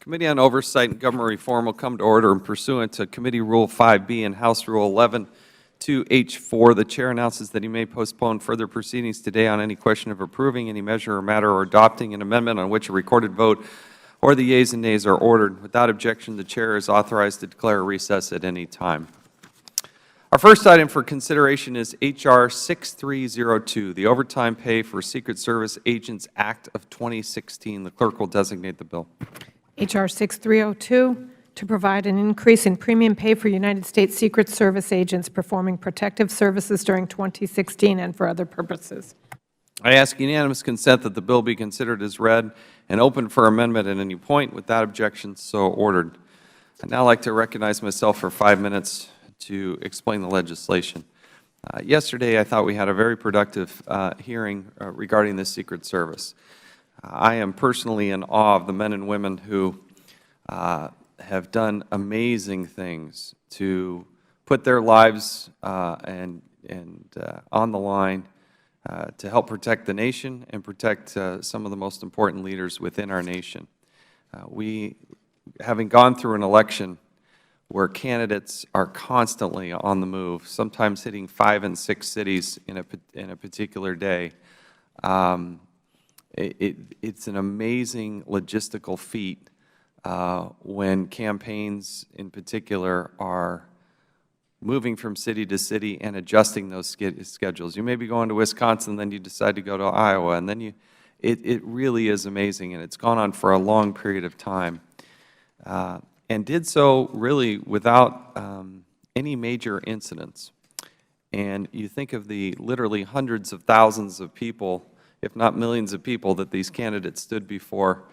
Committee on Oversight and Government Reform will come to order and pursuant to Committee Rule 5B and House Rule 11-2H4. The Chair announces that he may postpone further proceedings today on any question of approving any measure or matter or adopting an amendment on which a recorded vote or the yeas and nays are ordered. Without objection, the Chair is authorized to declare a recess at any time. Our first item for consideration is H.R. 6302, the Overtime Pay for Secret Service Agents Act of 2016. The Clerk will designate the bill. H.R. 6302, to provide an increase in premium pay for United States Secret Service agents performing protective services during 2016 and for other purposes. I ask unanimous consent that the bill be considered as read and open for amendment at any point. Without objection, so ordered. I'd now like to recognize myself for 5 minutes to explain the legislation. Yesterday, I thought we had a very productive hearing regarding the Secret Service. I am personally in awe of the men and women who have done amazing things to put their lives on the line to help protect the nation and protect some of the most important leaders within our nation. Having gone through an election where candidates are constantly on the move, sometimes hitting 5 and 6 cities in a particular day, it's an amazing logistical feat when campaigns in particular are moving from city to city and adjusting those schedules. You may be going to Wisconsin, then you decide to go to Iowa, and then it really is amazing, and it's gone on for a long period of time, and did so really without any major incidents. And you think of the literally hundreds of thousands of people, if not millions of people, that these candidates stood before.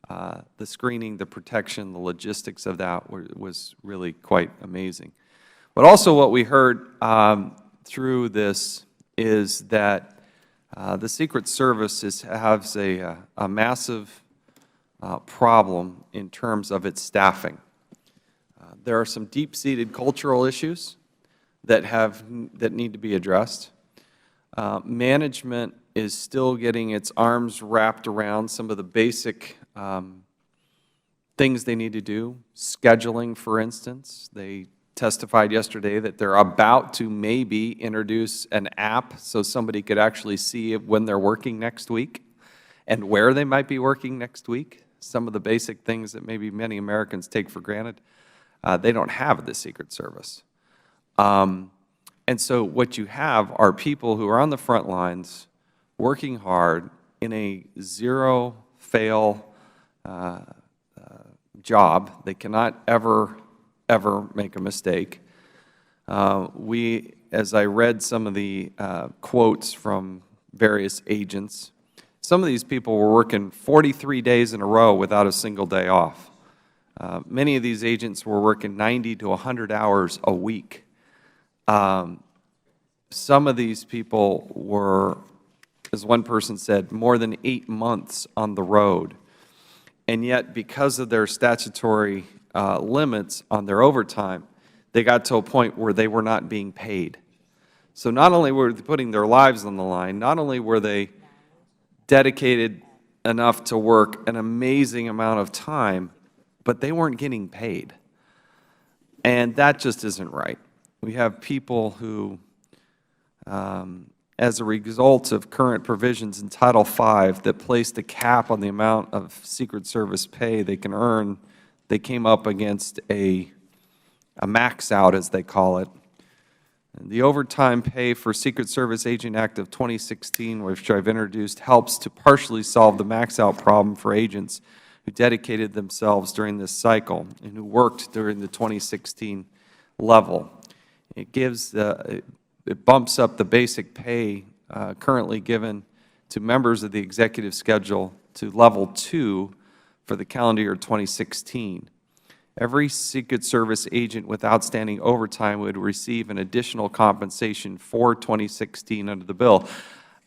The screening, the protection, the logistics of that was really quite amazing. But also what we heard through this is that the Secret Service has a massive problem in terms of its staffing. There are some deep-seated cultural issues that need to be addressed. Management is still getting its arms wrapped around some of the basic things they need to do. Scheduling, for instance. They testified yesterday that they're about to maybe introduce an app so somebody could actually see when they're working next week and where they might be working next week. Some of the basic things that maybe many Americans take for granted, they don't have at the Secret Service. And so what you have are people who are on the front lines working hard in a zero-fail job. They cannot ever make a mistake. As I read some of the quotes from various agents, some of these people were working 43 days in a row without a single day off. Many of these agents were working 90 to 100 hours a week. Some of these people were, as one person said, more than 8 months on the road. And yet, because of their statutory limits on their overtime, they got to a point where they were not being paid. So not only were they putting their lives on the line, not only were they dedicated enough to work an amazing amount of time, but they weren't getting paid. And that just isn't right. We have people who, as a result of current provisions in Title V that placed a cap on the amount of Secret Service pay they can earn, they came up against a max out, as they call it. The Overtime Pay for Secret Service Agent Act of 2016, which I've introduced, helps to partially solve the max out problem for agents who dedicated themselves during this cycle and who worked during the 2016 level. It bumps up the basic pay currently given to members of the executive schedule to level 2 for the calendar year 2016. Every Secret Service agent with outstanding overtime would receive an additional compensation for 2016 under the bill.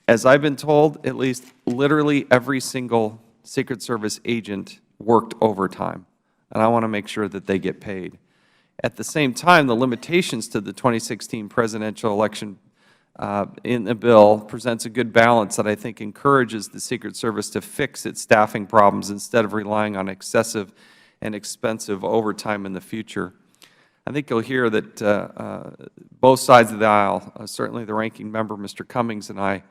As I've been told, at least literally every single Secret Service agent worked overtime, and I want to make sure that they get paid. At the same time, the limitations to the 2016 presidential election in the bill presents a good balance that I think encourages the Secret Service to fix its staffing problems instead of relying on excessive and expensive overtime in the future. I think you'll hear that both sides of the aisle, certainly the ranking member, Mr. Cummings, and I,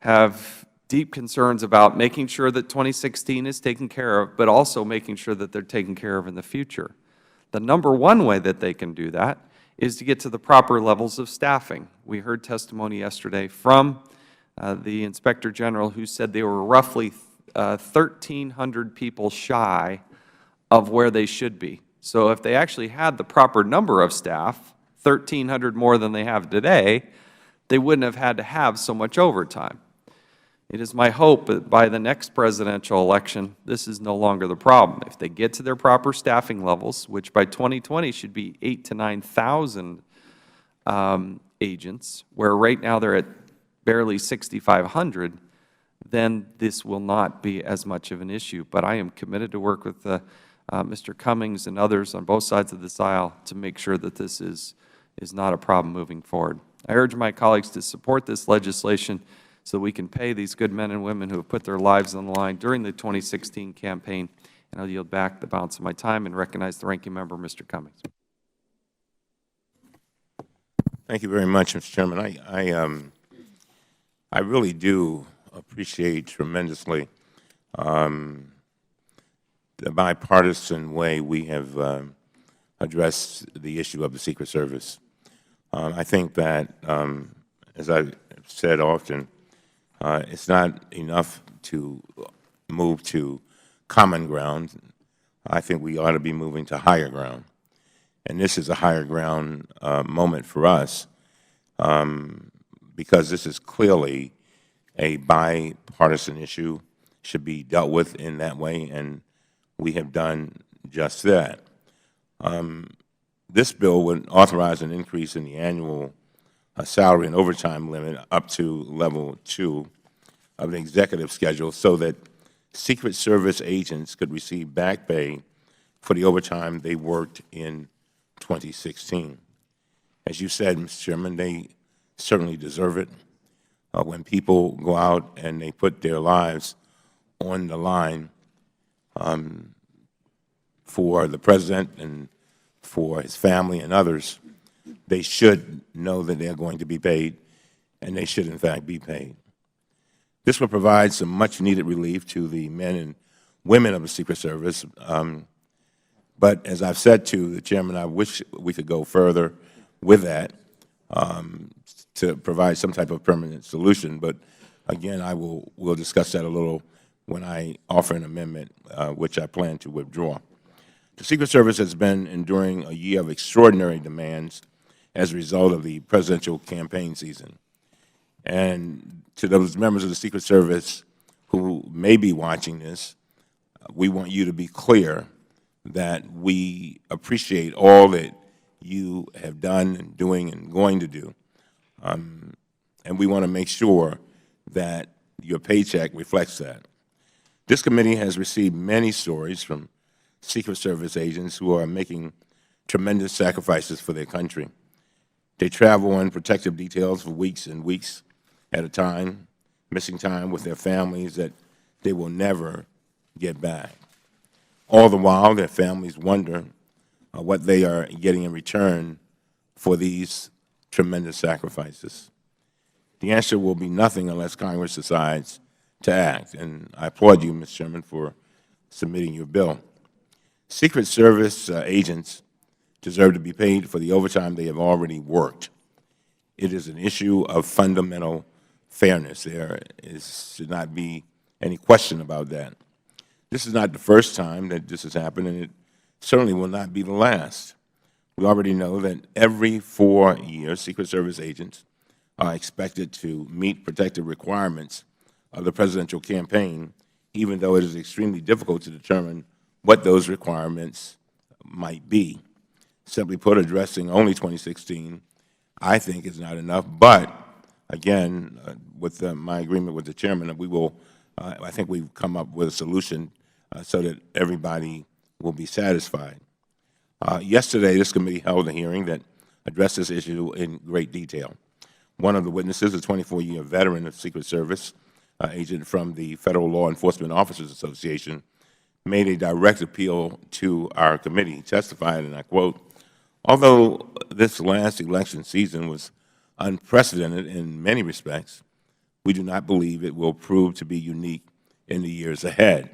have deep concerns about making sure that 2016 is taken care of, but also making sure that they're taken care of in the future. The number one way that they can do that is to get to the proper levels of staffing. We heard testimony yesterday from the Inspector General, who said they were roughly 1,300 people shy of where they should be. So if they actually had the proper number of staff, 1,300 more than they have today, they wouldn't have had to have so much overtime. It is my hope that by the next presidential election, this is no longer the problem. If they get to their proper staffing levels, which by 2020 should be 8,000 to 9,000 agents, where right now they're at barely 6,500, then this will not be as much of an issue. But I am committed to work with Mr. Cummings and others on both sides of this aisle to make sure that this is not a problem moving forward. I urge my colleagues to support this legislation so we can pay these good men and women who have put their lives on the line during the 2016 campaign. And I'll yield back the balance of my time and recognize the ranking member, Mr. Cummings. Thank you very much, Mr. Chairman. I really do appreciate tremendously the bipartisan way we have addressed the issue of the Secret Service. I think that, as I've said often, it's not enough to move to common ground. I think we ought to be moving to higher ground. And this is a higher ground moment for us because this is clearly a bipartisan issue, should be dealt with in that way, and we have done just that. This bill would authorize an increase in the annual salary and overtime limit up to level 2 of the executive schedule so that Secret Service agents could receive back pay for the overtime they worked in 2016. As you said, Mr. Chairman, they certainly deserve it. When people go out and they put their lives on the line for the President and for his family and others, they should know that they're going to be paid, and they should, in fact, be paid. This will provide some much-needed relief to the men and women of the Secret Service. But as I've said to the Chairman, I wish we could go further with that to provide some type of permanent solution. But again, we'll discuss that a little when I offer an amendment, which I plan to withdraw. The Secret Service has been enduring a year of extraordinary demands as a result of the presidential campaign season. And to those members of the Secret Service who may be watching this, we want you to be clear that we appreciate all that you have done and doing and going to do. And we want to make sure that your paycheck reflects that. This committee has received many stories from Secret Service agents who are making tremendous sacrifices for their country. They travel on protective details for weeks and weeks at a time, missing time with their families that they will never get back. All the while, their families wonder what they are getting in return for these tremendous sacrifices. The answer will be nothing unless Congress decides to act, and I applaud you, Mr. Chairman, for submitting your bill. Secret Service agents deserve to be paid for the overtime they have already worked. It is an issue of fundamental fairness. There should not be any question about that. This is not the first time that this has happened, and it certainly will not be the last. We already know that every 4 years, Secret Service agents are expected to meet protective requirements of the presidential campaign, even though it is extremely difficult to determine what those requirements might be. Simply put, addressing only 2016, I think, is not enough. But again, with my agreement with the Chairman, we will. I think we've come up with a solution so that everybody will be satisfied. Yesterday, this committee held a hearing that addressed this issue in great detail. One of the witnesses, a 24-year veteran of Secret Service agent from the Federal Law Enforcement Officers Association, made a direct appeal to our committee. He testified, and I quote, "Although this last election season was unprecedented in many respects, we do not believe it will prove to be unique in the years ahead.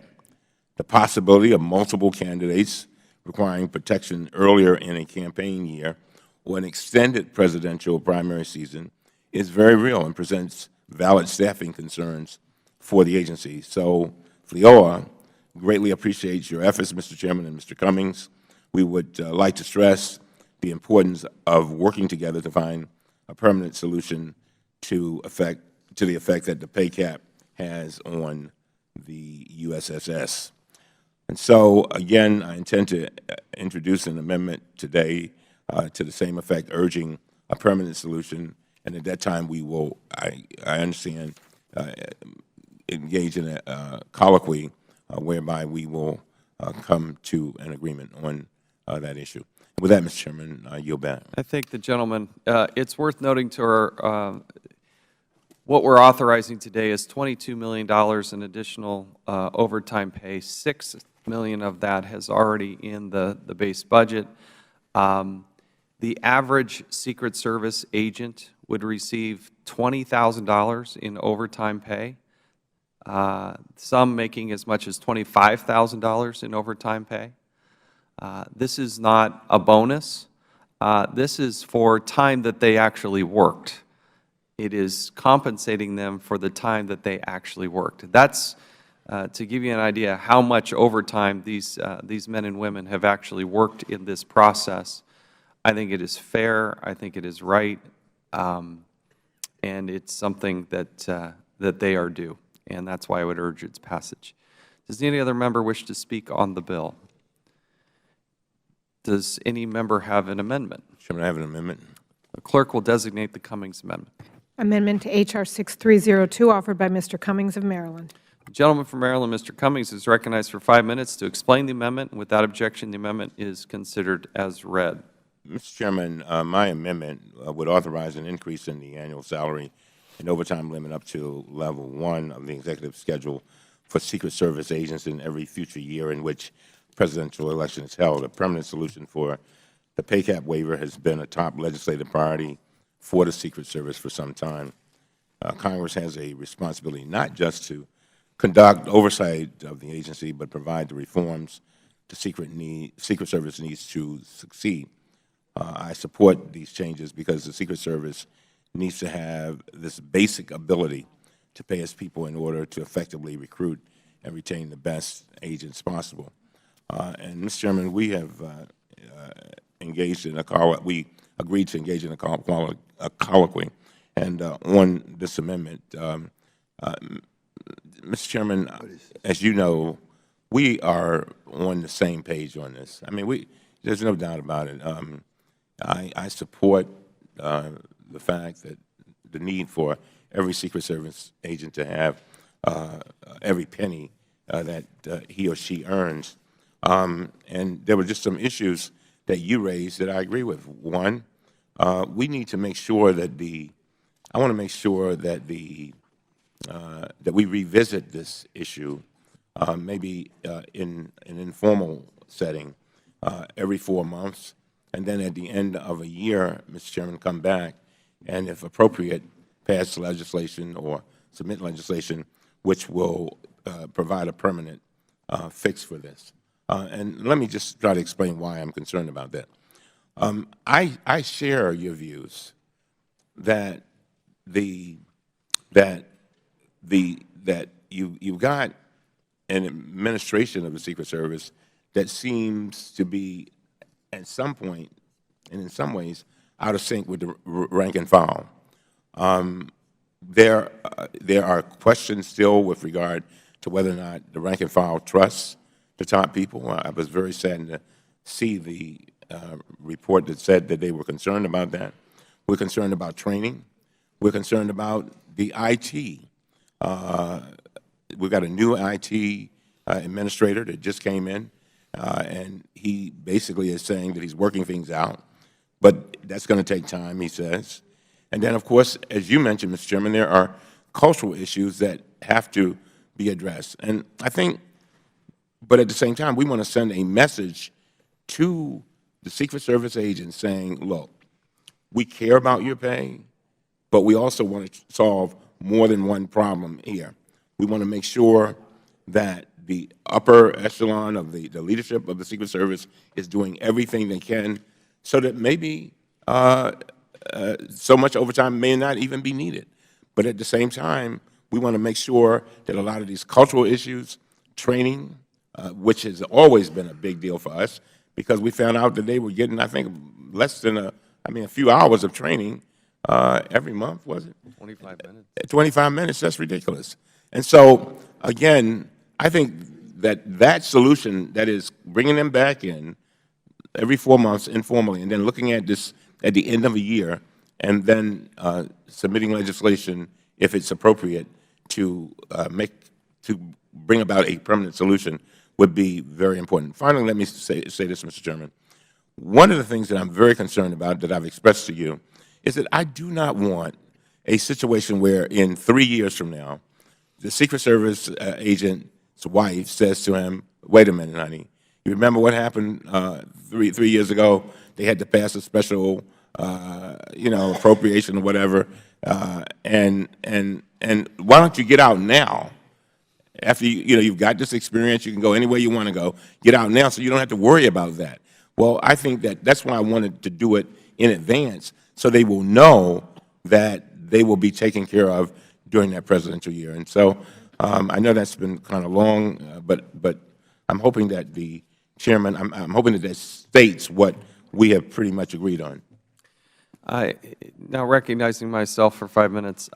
The possibility of multiple candidates requiring protection earlier in a campaign year or an extended presidential primary season is very real and presents valid staffing concerns for the agency." So FLIOA greatly appreciates your efforts, Mr. Chairman and Mr. Cummings. We would like to stress the importance of working together to find a permanent solution to the effect that the pay cap has on the USSS. And so, again, I intend to introduce an amendment today to the same effect, urging a permanent solution. And at that time, we will, I understand, engage in a colloquy whereby we will come to an agreement on that issue. With that, Mr. Chairman, I yield back. I thank the gentleman. It's worth noting to our, what we're authorizing today is $22 million in additional overtime pay. $6 million of that has already in the base budget. The average Secret Service agent would receive $20,000 in overtime pay, some making as much as $25,000 in overtime pay. This is not a bonus. This is for time that they actually worked. It is compensating them for the time that they actually worked. That's to give you an idea how much overtime these men and women have actually worked in this process. I think it is fair. I think it is right, and it's something that they are due, and that's why I would urge its passage. Does any other member wish to speak on the bill? Does any member have an amendment? Chairman, I have an amendment. The clerk will designate the Cummings amendment. Amendment to H.R. 6302, offered by Mr. Cummings of Maryland. The gentleman from Maryland, Mr. Cummings, is recognized for 5 minutes to explain the amendment. Without objection, the amendment is considered as read. Mr. Chairman, my amendment would authorize an increase in the annual salary and overtime limit up to level 1 of the executive schedule for Secret Service agents in every future year in which presidential election is held. A permanent solution for the pay cap waiver has been a top legislative priority for the Secret Service for some time. Congress has a responsibility not just to conduct oversight of the agency, but provide the reforms the Secret Service needs to succeed. I support these changes because the Secret Service needs to have this basic ability to pay its people in order to effectively recruit and retain the best agents possible. And, Mr. Chairman, we have engaged in we agreed to engage in a colloquy, and on this amendment, Mr. Chairman, as you know, we are on the same page on this. I mean, there's no doubt about it. I support the fact that the need for every Secret Service agent to have every penny that he or she earns. And there were just some issues that you raised that I agree with. One, we need to make sure that I want to make sure that that we revisit this issue, maybe in an informal setting, every 4 months, and then at the end of a year, Mr. Chairman, come back and, if appropriate, pass legislation or submit legislation which will provide a permanent fix for this. And let me just try to explain why I'm concerned about that. I share your views that you've got an administration of the Secret Service that seems to be, at some point, and in some ways, out of sync with the rank and file. There are questions still with regard to whether or not the rank and file trusts the top people. I was very saddened to see the report that said that they were concerned about that. We're concerned about training. We're concerned about the IT. We've got a new IT administrator that just came in, and he basically is saying that he's working things out, but that's going to take time, he says. And then, of course, as you mentioned, Mr. Chairman, there are cultural issues that have to be addressed. And I think But at the same time, we want to send a message to the Secret Service agents saying, look, we care about your pay, but we also want to solve more than one problem here. We want to make sure that the upper echelon of the leadership of the Secret Service is doing everything they can so that maybe so much overtime may not even be needed. But at the same time, we want to make sure that a lot of these cultural issues, training, which has always been a big deal for us, because we found out that they were getting, I think, less than a few hours of training every month, was it? 25 minutes. 25 minutes, that's ridiculous. And so, again, I think that solution, that is bringing them back in every 4 months informally, and then looking at this at the end of a year, and then submitting legislation, if it's appropriate, to bring about a permanent solution, would be very important. Finally, let me say this, Mr. Chairman. One of the things that I'm very concerned about, that I've expressed to you, is that I do not want a situation where in 3 years from now, the Secret Service agent's wife says to him, wait a minute, honey, you remember what happened three years ago? They had to pass a special, appropriation or whatever, and why don't you get out now? After you've got this experience, you can go anywhere you want to go. Get out now so you don't have to worry about that. Well, I think that's why I wanted to do it in advance, so they will know that they will be taken care of during that presidential year. And so I know that's been kind of long, but I'm hoping that the chairman, I'm hoping that states what we have pretty much agreed on. Now, recognizing myself for 5 minutes,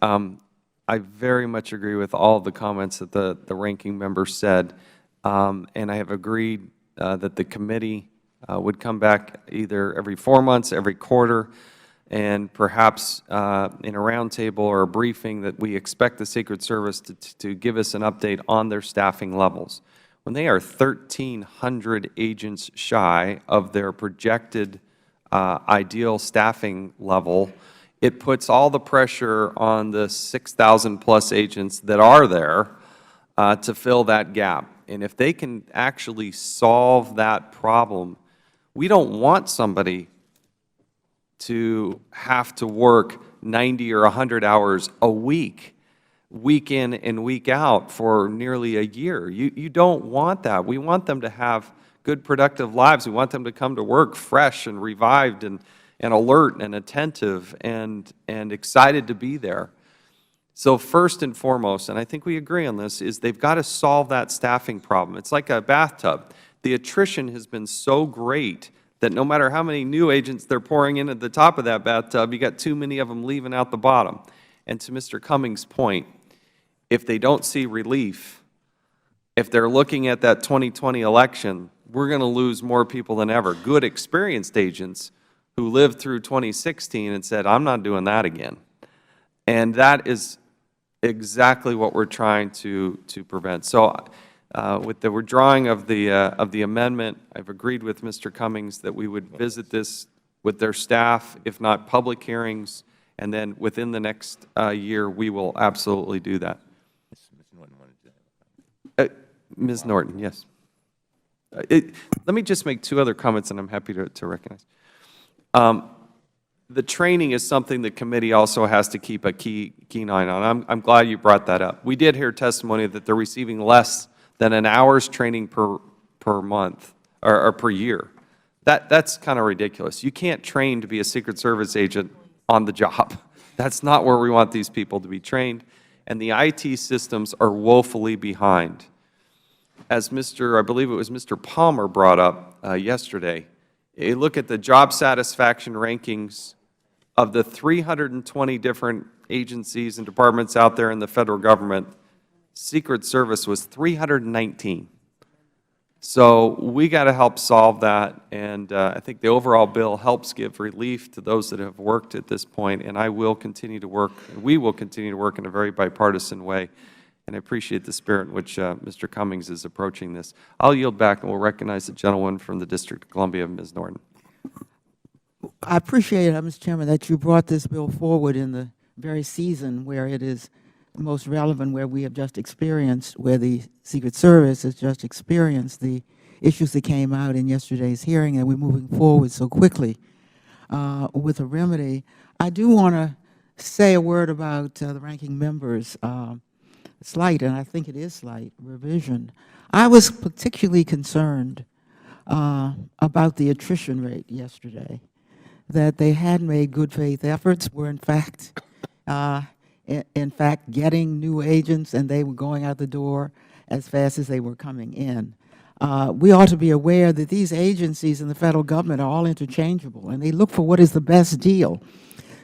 I very much agree with all of the comments that the ranking member said, and I have agreed that the committee would come back either every 4 months, every quarter, and perhaps in a roundtable or a briefing that we expect the Secret Service to give us an update on their staffing levels. When they are 1,300 agents shy of their projected ideal staffing level, it puts all the pressure on the 6,000-plus agents that are there to fill that gap. And if they can actually solve that problem, we don't want somebody to have to work 90 or 100 hours a week, week in and week out for nearly a year. You don't want that. We want them to have good, productive lives. We want them to come to work fresh and revived and alert and attentive and excited to be there. So first and foremost, and I think we agree on this, is they've got to solve that staffing problem. It's like a bathtub. The attrition has been so great that no matter how many new agents they're pouring in at the top of that bathtub, you got too many of them leaving out the bottom. And to Mr. Cummings' point, if they don't see relief, if they're looking at that 2020 election, we're going to lose more people than ever. Good, experienced agents who lived through 2016 and said, I'm not doing that again. And that is exactly what we're trying to prevent. So with the withdrawing of the amendment, I've agreed with Mr. Cummings that we would visit this with their staff, if not public hearings, and then within the next year, we will absolutely do that. Ms. Norton, yes. Let me just make two other comments, and I'm happy to recognize. The training is something the committee also has to keep a keen eye on. I'm glad you brought that up. We did hear testimony that they're receiving less than an hour's training per month or per year. That's kind of ridiculous. You can't train to be a Secret Service agent on the job. That's not where we want these people to be trained. And the IT systems are woefully behind. As I believe it was Mr. Palmer brought up yesterday, you look at the job satisfaction rankings of the 320 different agencies and departments out there in the Federal Government, Secret Service was 319. So we got to help solve that, and I think the overall bill helps give relief to those that have worked at this point, and I will continue to work, and we will continue to work in a very bipartisan way, and I appreciate the spirit in which Mr. Cummings is approaching this. I'll yield back, and we'll recognize the gentleman from the District of Columbia, Ms. Norton. I appreciate, Mr. Chairman, that you brought this bill forward in the very season where it is most relevant, where we have just experienced, where the Secret Service has just experienced the issues that came out in yesterday's hearing, and we're moving forward so quickly with a remedy. I do want to say a word about the ranking member's slight, and I think it is slight, revision. I was particularly concerned about the attrition rate yesterday, that they had made good faith efforts, were in fact getting new agents, and they were going out the door as fast as they were coming in. We ought to be aware that these agencies in the federal government are all interchangeable, and they look for what is the best deal.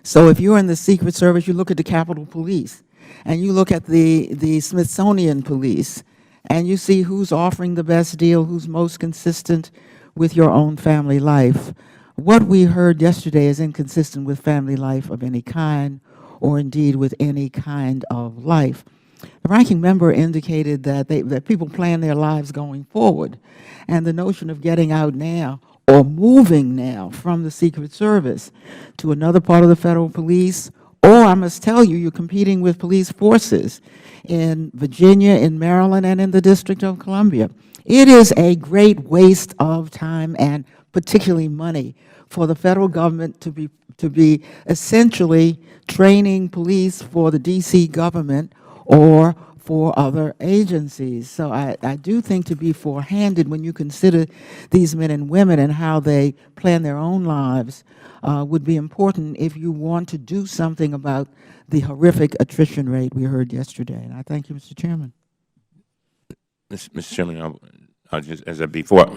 So if you're in the Secret Service, you look at the Capitol Police, and you look at the Smithsonian Police, and you see who's offering the best deal, who's most consistent with your own family life. What we heard yesterday is inconsistent with family life of any kind, or indeed with any kind of life. The ranking member indicated that people plan their lives going forward, and the notion of getting out now or moving now from the Secret Service to another part of the federal police, or I must tell you, you're competing with police forces in Virginia, in Maryland, and in the District of Columbia. It is a great waste of time and particularly money for the federal government to be essentially training police for the D.C. government or for other agencies. So I do think to be forehanded when you consider these men and women and how they plan their own lives would be important if you want to do something about the horrific attrition rate we heard yesterday. And I thank you, Mr. Chairman. Mr. Chairman, I'll just, as I before,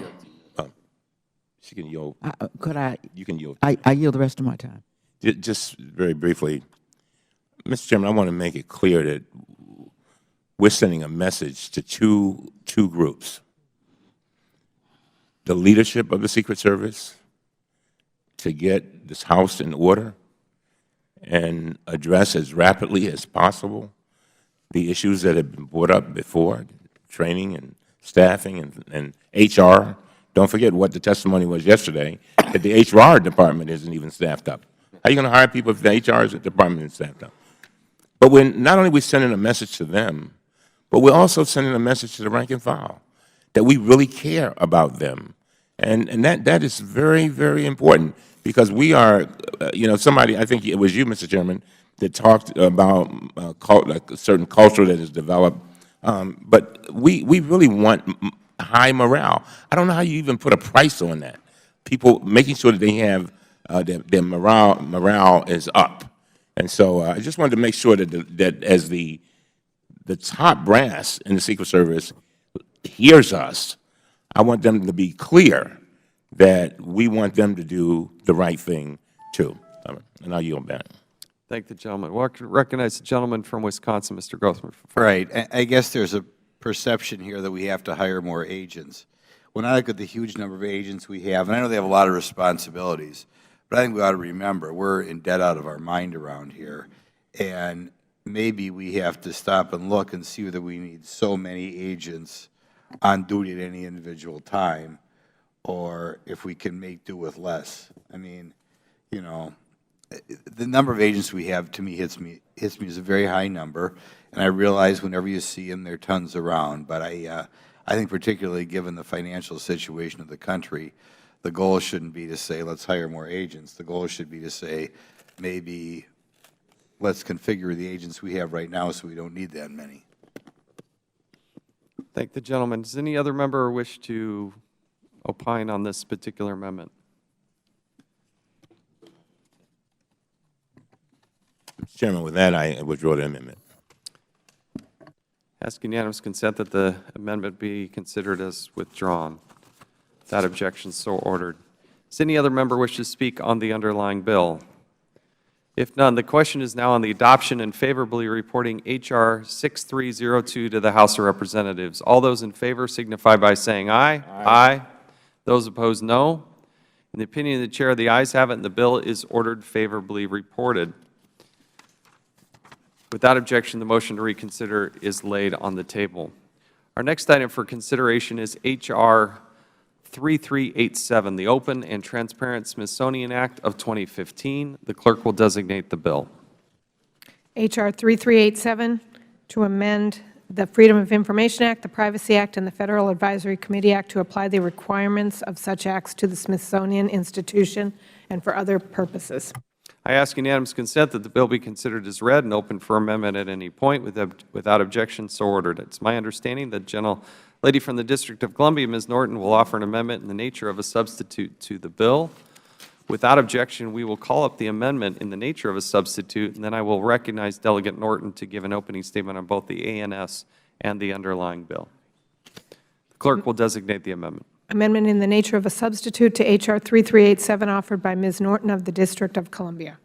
she can yield. Could I? You can yield. I yield the rest of my time. Just very briefly, Mr. Chairman, I want to make it clear that we're sending a message to two groups. The leadership of the Secret Service to get this House in order and address as rapidly as possible the issues that have been brought up before, training and staffing and HR. Don't forget what the testimony was yesterday, that the HR department isn't even staffed up. How are you going to hire people if the HR department isn't staffed up? But not only are we sending a message to them, but we're also sending a message to the rank and file that we really care about them. And that is very, very important, because we are, somebody, I think it was you, Mr. Chairman, that talked about like a certain culture that is developed. But we really want high morale. I don't know how you even put a price on that. People making sure that they have their morale is up. And so I just wanted to make sure that as the top brass in the Secret Service hears us, I want them to be clear that we want them to do the right thing, too. And I'll yield back. Thank the gentleman. Well, I recognize the gentleman from Wisconsin, Mr. Grossman. Right. I guess there's a perception here that we have to hire more agents. When I look at the huge number of agents we have, and I know they have a lot of responsibilities, but I think we ought to remember we're in debt out of our mind around here, and maybe we have to stop and look and see whether we need so many agents on duty at any individual time, or if we can make do with less. I mean, the number of agents we have, to me, hits me as a very high number, and I realize whenever you see them, there are tons around. But I think particularly given the financial situation of the country, the goal shouldn't be to say, let's hire more agents. The goal should be to say, maybe let's configure the agents we have right now so we don't need that many. Thank the gentleman. Does any other member wish to opine on this particular amendment? Mr. Chairman, with that, I withdraw the amendment. Ask unanimous consent that the amendment be considered as withdrawn. Without objection, so ordered. Does any other member wish to speak on the underlying bill? If none, the question is now on the adoption and favorably reporting H.R. 6302 to the House of Representatives. All those in favor signify by saying aye. Aye. Those opposed, no. In the opinion of the Chair, the ayes have it, and the bill is ordered favorably reported. Without objection, the motion to reconsider is laid on the table. Our next item for consideration is H.R. 3387, the Open and Transparent Smithsonian Act of 2015. The clerk will designate the bill. H.R. 3387, to amend the Freedom of Information Act, the Privacy Act, and the Federal Advisory Committee Act to apply the requirements of such acts to the Smithsonian Institution and for other purposes. I ask unanimous consent that the bill be considered as read and open for amendment at any point. Without objection, so ordered. It's my understanding that Gentlelady from the District of Columbia, Ms. Norton, will offer an amendment in the nature of a substitute to the bill. Without objection, we will call up the amendment in the nature of a substitute, and then I will recognize Delegate Norton to give an opening statement on both the ANS and the underlying bill. The clerk will designate the amendment. Amendment in the nature of a substitute to H.R. 3387, offered by Ms. Norton of the District of Columbia.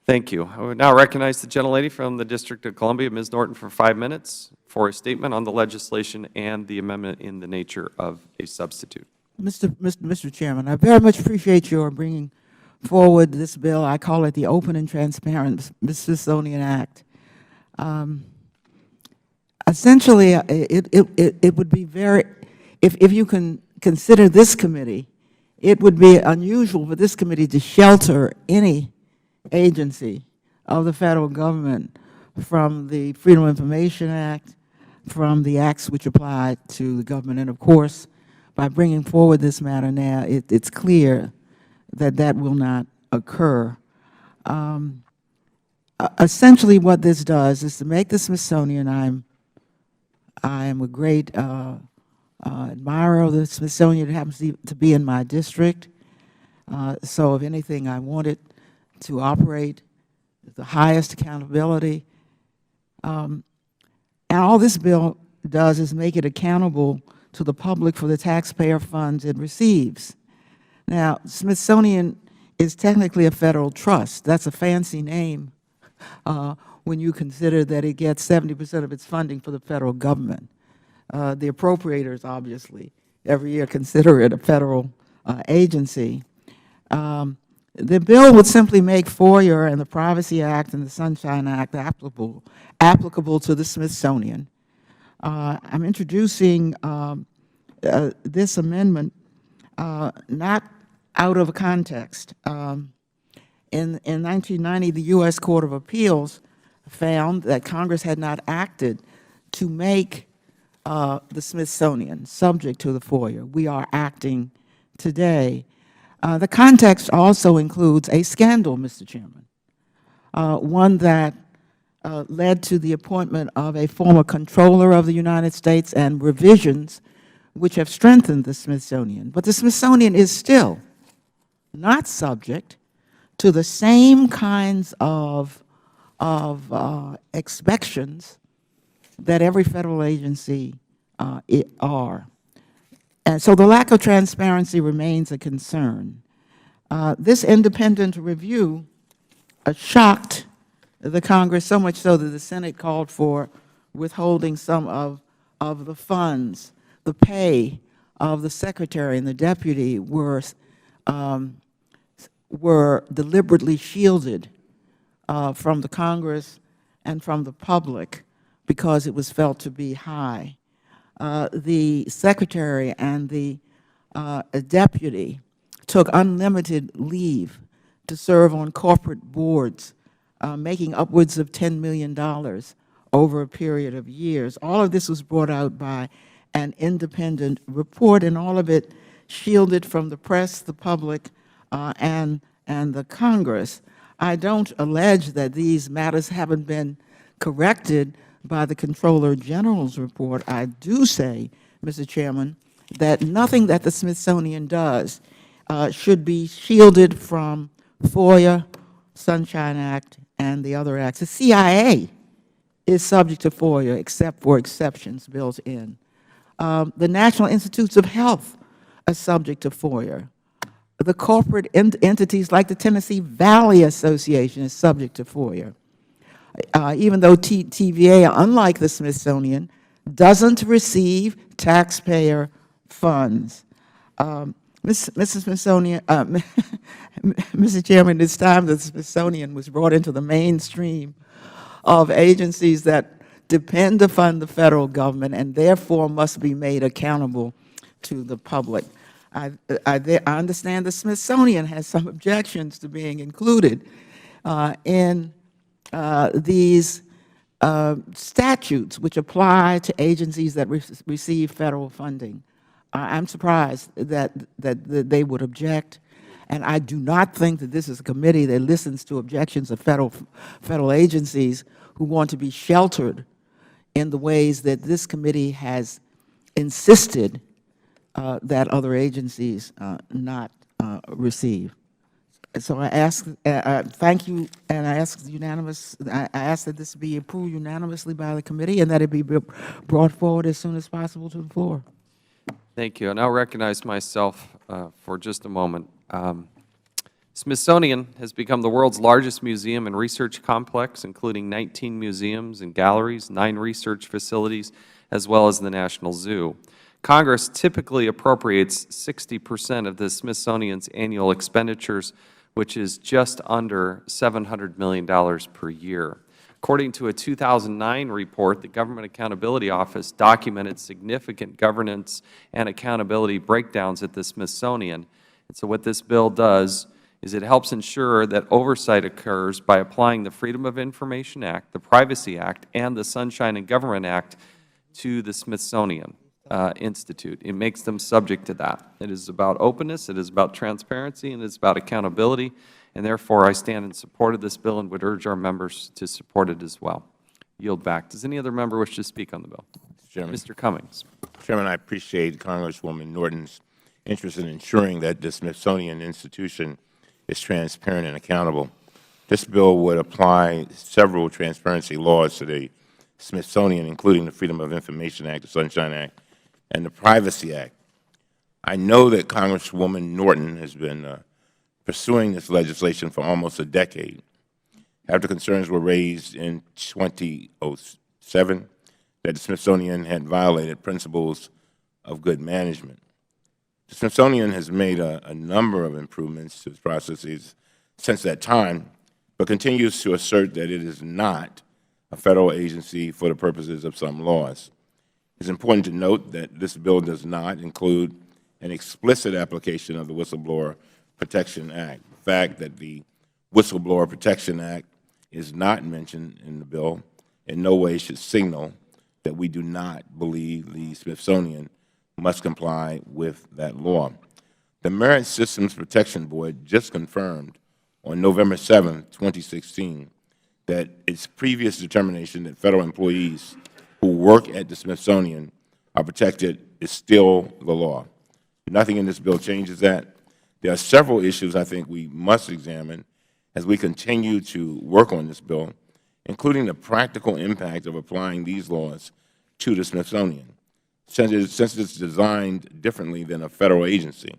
Thank you. I would now recognize the gentlelady from the District of Columbia, Ms. Norton, for 5 minutes for a statement on the legislation and the amendment in the nature of a substitute. Mr. Chairman, I very much appreciate your bringing forward this bill. I call it the Open and Transparent Smithsonian Act. Essentially, it would be very, if you can consider this committee, it would be unusual for this committee to shelter any agency of the federal government from the Freedom of Information Act, from the acts which apply to the government, and of course, by bringing forward this matter now, it's clear that that will not occur. Essentially, what this does is to make the Smithsonian. I am a great admirer of the Smithsonian. It happens to be in my district. So, if anything, I want it to operate with the highest accountability. And all this bill does is make it accountable to the public for the taxpayer funds it receives. Now, Smithsonian is technically a federal trust. That's a fancy name when you consider that it gets 70% of its funding for the federal government. The appropriators, obviously, every year consider it a federal agency. The bill would simply make FOIA and the Privacy Act and the Sunshine Act applicable to the Smithsonian. I'm introducing this amendment not out of context. In 1990, the U.S. Court of Appeals found that Congress had not acted to make the Smithsonian subject to the FOIA. We are acting today. The context also includes a scandal, Mr. Chairman, one that led to the appointment of a former comptroller of the United States and revisions which have strengthened the Smithsonian. But the Smithsonian is still not subject to the same kinds of inspections that every federal agency are. And so the lack of transparency remains a concern. This independent review shocked the Congress, so much so that the Senate called for withholding some of the funds. The pay of the secretary and the deputy were deliberately shielded from the Congress and from the public because it was felt to be high. The secretary and the deputy took unlimited leave to serve on corporate boards, making upwards of $10 million over a period of years. All of this was brought out by an independent report, and all of it shielded from the press, the public, and the Congress. I don't allege that these matters haven't been corrected by the Comptroller General's report. I do say, Mr. Chairman, that nothing that the Smithsonian does should be shielded from FOIA, Sunshine Act, and the other acts. The CIA is subject to FOIA except for exceptions built in. The National Institutes of Health are subject to FOIA. The corporate entities like the Tennessee Valley Association is subject to FOIA. Even though TVA, unlike the Smithsonian, doesn't receive taxpayer funds. Mr. Smithsonian, Mr. Chairman, it's time that the Smithsonian was brought into the mainstream of agencies that depend upon the federal government and therefore must be made accountable to the public. I understand the Smithsonian has some objections to being included in these statutes which apply to agencies that receive federal funding. I'm surprised that they would object, and I do not think that this is a committee that listens to objections of federal agencies who want to be sheltered in the ways that this committee has insisted that other agencies not receive. So I ask, thank you, and I ask I ask that this be approved unanimously by the committee and that it be brought forward as soon as possible to the floor. Thank you. And I'll recognize myself for just a moment. Smithsonian has become the world's largest museum and research complex, including 19 museums and galleries, 9 research facilities, as well as the National Zoo. Congress typically appropriates 60% of the Smithsonian's annual expenditures, which is just under $700 million per year. According to a 2009 report, the Government Accountability Office documented significant governance and accountability breakdowns at the Smithsonian. And so what this bill does is it helps ensure that oversight occurs by applying the Freedom of Information Act, the Privacy Act, and the Sunshine in Government Act to the Smithsonian Institute. It makes them subject to that. It is about openness, it is about transparency, and it is about accountability, and therefore I stand in support of this bill and would urge our members to support it as well. Yield back. Does any other member wish to speak on the bill? Chairman. Mr. Cummings. Chairman, I appreciate Congresswoman Norton's interest in ensuring that the Smithsonian Institution is transparent and accountable. This bill would apply several transparency laws to the Smithsonian, including the Freedom of Information Act, the Sunshine Act, and the Privacy Act. I know that Congresswoman Norton has been pursuing this legislation for almost a decade. After concerns were raised in 2007 that the Smithsonian had violated principles of good management. The Smithsonian has made a number of improvements to its processes since that time, but continues to assert that it is not a federal agency for the purposes of some laws. It's important to note that this bill does not include an explicit application of the Whistleblower Protection Act. The fact that the Whistleblower Protection Act is not mentioned in the bill in no way should signal that we do not believe the Smithsonian must comply with that law. The Merit Systems Protection Board just confirmed on November 7, 2016, that its previous determination that federal employees who work at the Smithsonian are protected is still the law. Nothing in this bill changes that. There are several issues I think we must examine as we continue to work on this bill, including the practical impact of applying these laws to the Smithsonian, since it's designed differently than a federal agency,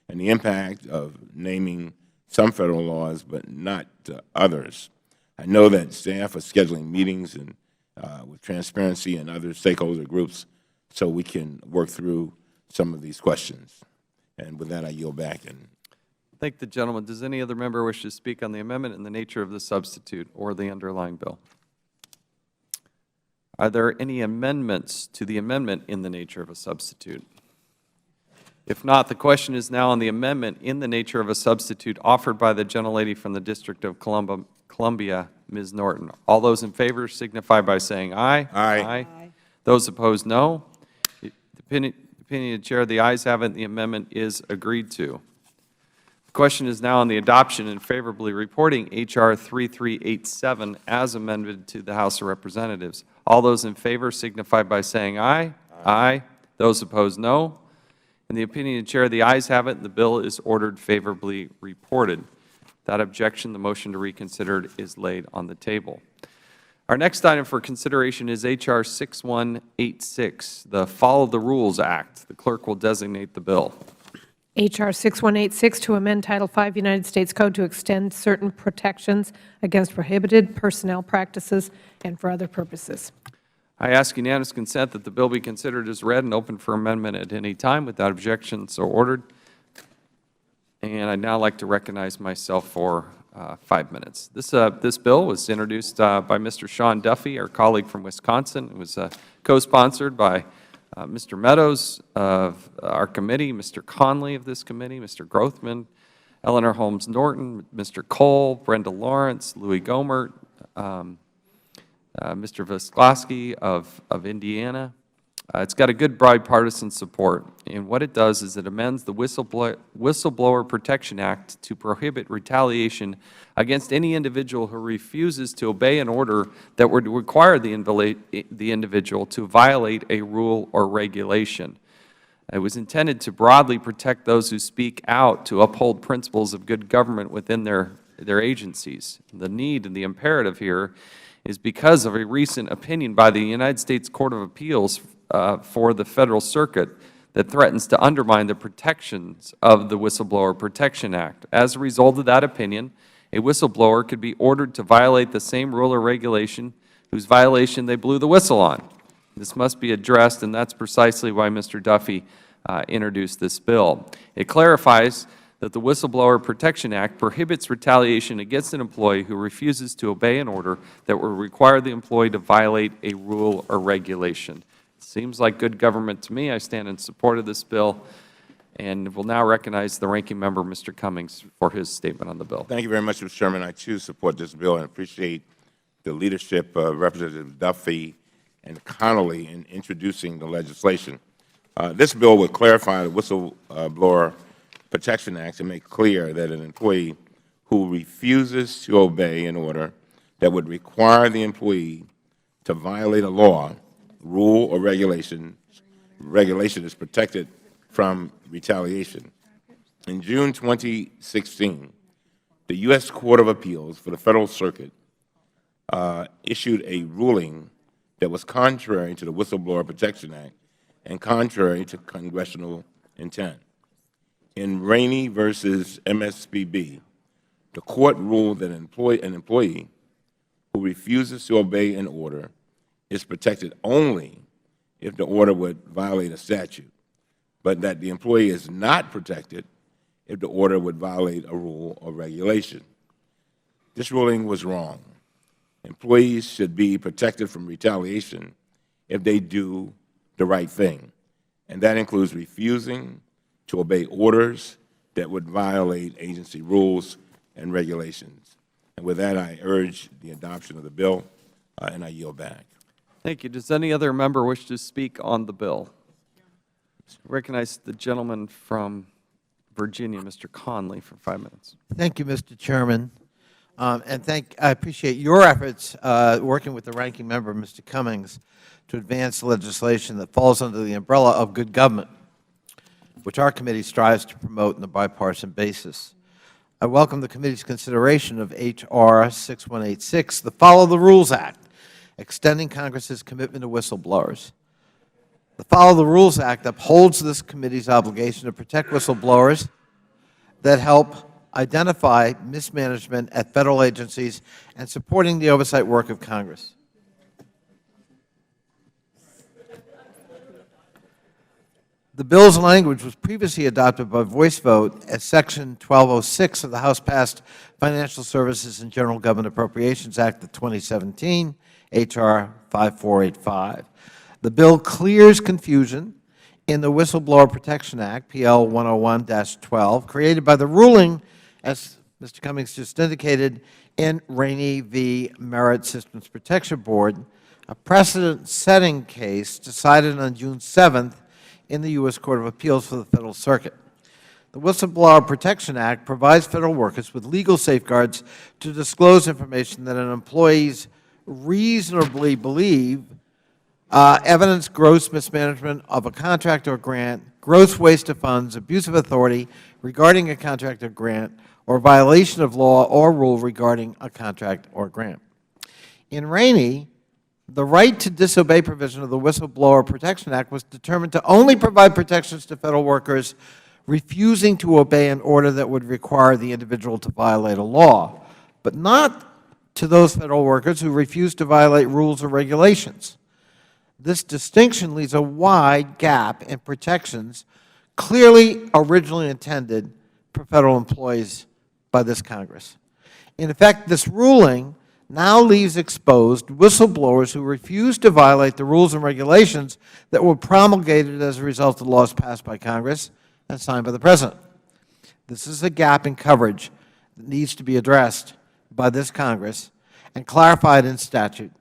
and the impact of naming some federal laws but not others. I know that staff are scheduling meetings and with transparency and other stakeholder groups so we can work through some of these questions. And with that, I yield back. Thank the gentleman. Does any other member wish to speak on the amendment in the nature of the substitute or the underlying bill? Are there any amendments to the amendment in the nature of a substitute? If not, the question is now on the amendment in the nature of a substitute offered by the gentlelady from the District of Columbia, Ms. Norton. All those in favor signify by saying aye. Aye. Those opposed, no. The opinion of the Chair, the ayes have it, the amendment is agreed to. The question is now on the adoption and favorably reporting H.R. 3387 as amended to the House of Representatives. All those in favor signify by saying aye. Aye. Those opposed, no. In the opinion of the Chair, the ayes have it, and the bill is ordered favorably reported. Without objection, the motion to reconsider is laid on the table. Our next item for consideration is H.R. 6186, the Follow the Rules Act. The clerk will designate the bill. H.R. 6186 to amend Title V United States Code to extend certain protections against prohibited personnel practices and for other purposes. I ask unanimous consent that the bill be considered as read and open for amendment at any time. Without objection, so ordered. And I'd now like to recognize myself for 5 minutes. This bill was introduced by Mr. Sean Duffy, our colleague from Wisconsin. It was co-sponsored by Mr. Meadows of our committee, Mr. Conley of this committee, Mr. Grothman, Eleanor Holmes Norton, Mr. Cole, Brenda Lawrence, Louis Gomert, Mr. Visklosky of Indiana. It's got a good bipartisan support, and what it does is it amends the Whistleblower Protection Act to prohibit retaliation against any individual who refuses to obey an order that would require the individual to violate a rule or regulation. It was intended to broadly protect those who speak out to uphold principles of good government within their agencies. The need and the imperative here is because of a recent opinion by the United States Court of Appeals for the Federal Circuit that threatens to undermine the protections of the Whistleblower Protection Act. As a result of that opinion, a whistleblower could be ordered to violate the same rule or regulation whose violation they blew the whistle on. This must be addressed, and that's precisely why Mr. Duffy introduced this bill. It clarifies that the Whistleblower Protection Act prohibits retaliation against an employee who refuses to obey an order that would require the employee to violate a rule or regulation. Seems like good government to me. I stand in support of this bill and will now recognize the ranking member, Mr. Cummings, for his statement on the bill. Thank you very much, Mr. Chairman. I, too, support this bill and appreciate the leadership of Representative Duffy and Connolly in introducing the legislation. This bill would clarify the Whistleblower Protection Act and make clear that an employee who refuses to obey an order that would require the employee to violate a law, rule, or regulation is protected from retaliation. In June 2016, the U.S. Court of Appeals for the Federal Circuit issued a ruling that was contrary to the Whistleblower Protection Act and contrary to congressional intent. In Rainey v. MSPB, the Court ruled that an employee who refuses to obey an order is protected only if the order would violate a statute, but that the employee is not protected if the order would violate a rule or regulation. This ruling was wrong. Employees should be protected from retaliation if they do the right thing, and that includes refusing to obey orders that would violate agency rules and regulations. And with that, I urge the adoption of the bill, and I yield back. Thank you. Does any other member wish to speak on the bill? I recognize the gentleman from Virginia, Mr. Conley, for 5 minutes. Thank you, Mr. Chairman. I appreciate your efforts working with the ranking member, Mr. Cummings, to advance legislation that falls under the umbrella of good government, which our committee strives to promote on a bipartisan basis. I welcome the committee's consideration of H.R. 6186, the Follow the Rules Act, extending Congress's commitment to whistleblowers. The Follow the Rules Act upholds this committee's obligation to protect whistleblowers that help identify mismanagement at Federal agencies and supporting the oversight work of Congress. The bill's language was previously adopted by voice vote as Section 1206 of the House-passed Financial Services and General Government Appropriations Act of 2017, H.R. 5485. The bill clears confusion in the Whistleblower Protection Act, PL 101-12, created by the ruling, as Mr. Cummings just indicated, in Rainey v. Merit Systems Protection Board, a precedent-setting case decided on June 7th in the U.S. Court of Appeals for the Federal Circuit. The Whistleblower Protection Act provides Federal workers with legal safeguards to disclose information that an employee's reasonably believe evidence gross mismanagement of a contract or grant, gross waste of funds, abuse of authority regarding a contract or grant, or violation of law or rule regarding a contract or grant. In Rainey, the right to disobey provision of the Whistleblower Protection Act was determined to only provide protections to Federal workers refusing to obey an order that would require the individual to violate a law, but not to those Federal workers who refuse to violate rules or regulations. This distinction leaves a wide gap in protections clearly originally intended for Federal employees by this Congress. In effect, this ruling now leaves exposed whistleblowers who refuse to violate the rules and regulations that were promulgated as a result of laws passed by Congress and signed by the President. This is a gap in coverage that needs to be addressed by this Congress and clarified in statute.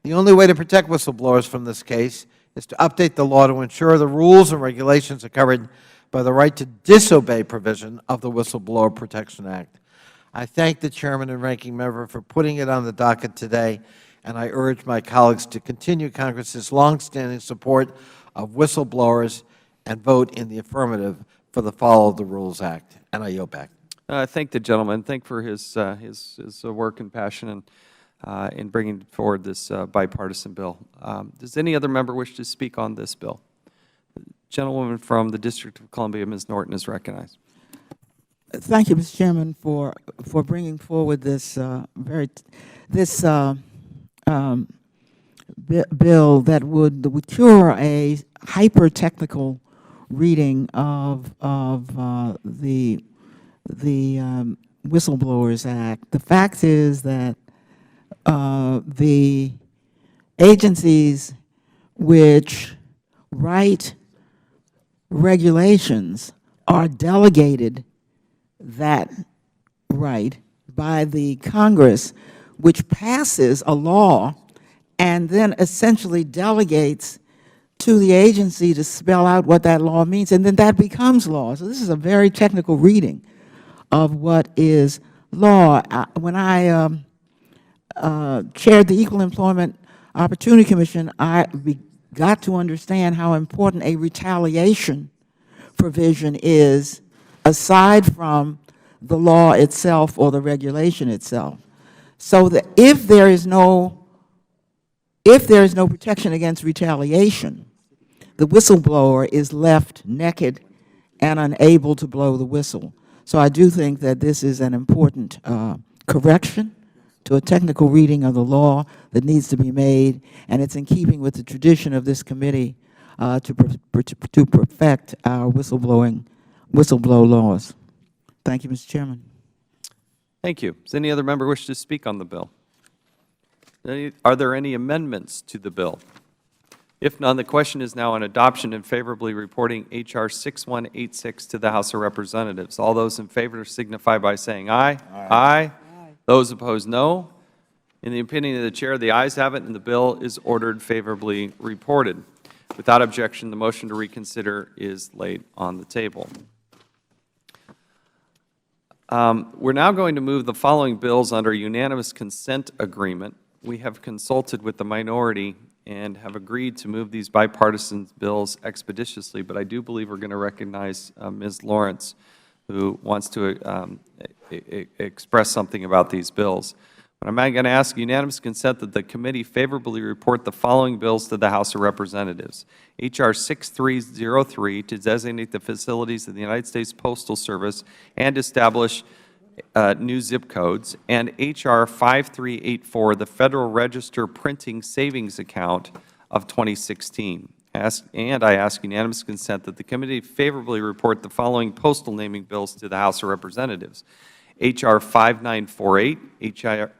The only way to protect whistleblowers from this case is to update the law to ensure the rules and regulations are covered by the right to disobey provision of the Whistleblower Protection Act. I thank the Chairman and Ranking Member for putting it on the docket today, and I urge my colleagues to continue Congress's longstanding support of whistleblowers and vote in the affirmative for the Follow the Rules Act. And I yield back. I thank the gentleman. Thank for his work and passion in bringing forward this bipartisan bill. Does any other member wish to speak on this bill? The gentlewoman from the District of Columbia, Ms. Norton, is recognized. Thank you, Mr. Chairman, for bringing forward this bill that would cure a hyper-technical reading of the Whistleblowers Act. The fact is that the agencies which write regulations are delegated that right by the Congress, which passes a law and then essentially delegates to the agency to spell out what that law means, and then that becomes law. So this is a very technical reading of what is law. When I chaired the Equal Employment Opportunity Commission, I got to understand how important a retaliation provision is aside from the law itself or the regulation itself. So that if there is no protection against retaliation, the whistleblower is left naked and unable to blow the whistle. So I do think that this is an important correction to a technical reading of the law that needs to be made, and it's in keeping with the tradition of this committee to perfect our whistleblow laws. Thank you, Mr. Chairman. Thank you. Does any other member wish to speak on the bill? Are there any amendments to the bill? If none, the question is now on adoption and favorably reporting H.R. 6186 to the House of Representatives. All those in favor signify by saying aye. Aye. Those opposed, no. In the opinion of the Chair, the ayes have it, and the bill is ordered favorably reported. Without objection, the motion to reconsider is laid on the table. We're now going to move the following bills under unanimous consent agreement. We have consulted with the minority and have agreed to move these bipartisan bills expeditiously, but I do believe we're going to recognize Ms. Lawrence, who wants to express something about these bills. But I'm going to ask unanimous consent that the committee favorably report the following bills to the House of Representatives. H.R. 6303 to designate the facilities of the United States Postal Service and establish new zip codes, and H.R. 5384, the Federal Register Printing Savings Account of 2016. And I ask unanimous consent that the committee favorably report the following postal naming bills to the House of Representatives. H.R. 5948,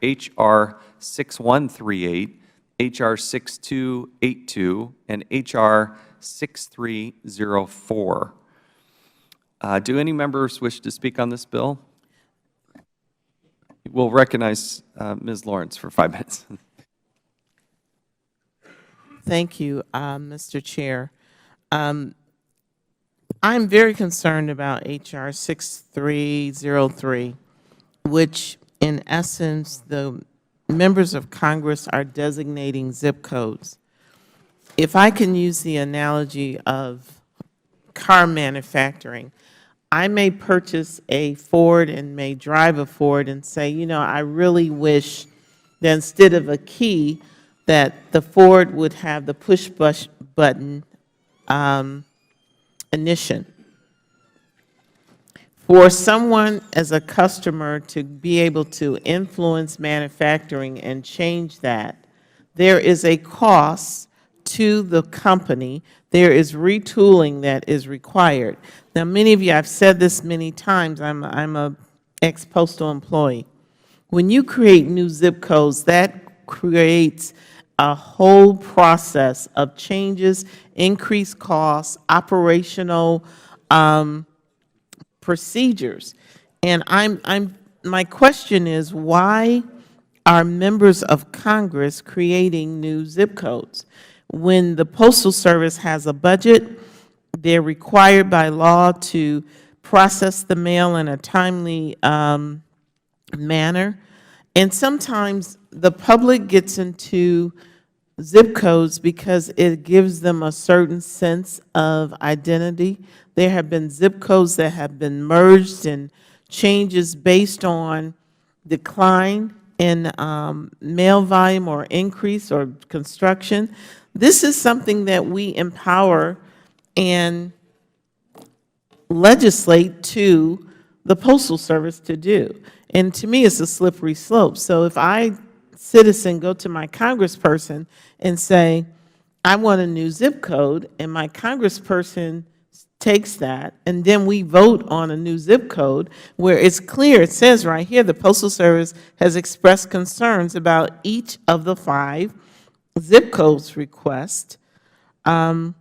H.R. 6138, H.R. 6282, and H.R. 6304. Do any members wish to speak on this bill? We'll recognize Ms. Lawrence for 5 minutes. Thank you, Mr. Chair. I'm very concerned about H.R. 6303, which in essence the members of Congress are designating zip codes. If I can use the analogy of car manufacturing, I may purchase a Ford and may drive a Ford and say, you know, I really wish that instead of a key, that the Ford would have the push button ignition. For someone as a customer to be able to influence manufacturing and change that, there is a cost to the company. There is retooling that is required. Now, many of you, I've said this many times, I'm a ex-postal employee. When you create new zip codes, that creates a whole process of changes, increased costs, operational procedures. And my question is, why are members of Congress creating new zip codes. When the Postal Service has a budget, they're required by law to process the mail in a timely manner. And sometimes the public gets into zip codes because it gives them a certain sense of identity. There have been zip codes that have been merged and changes based on decline in mail volume or increase or construction. This is something that we empower and legislate to the Postal Service to do. And to me, it's a slippery slope. So if I, citizen, go to my congressperson and say, I want a new zip code, and my congressperson takes that, and then we vote on a new zip code where it's clear, it says right here, the Postal Service has expressed concerns about each of the 5 zip codes request, and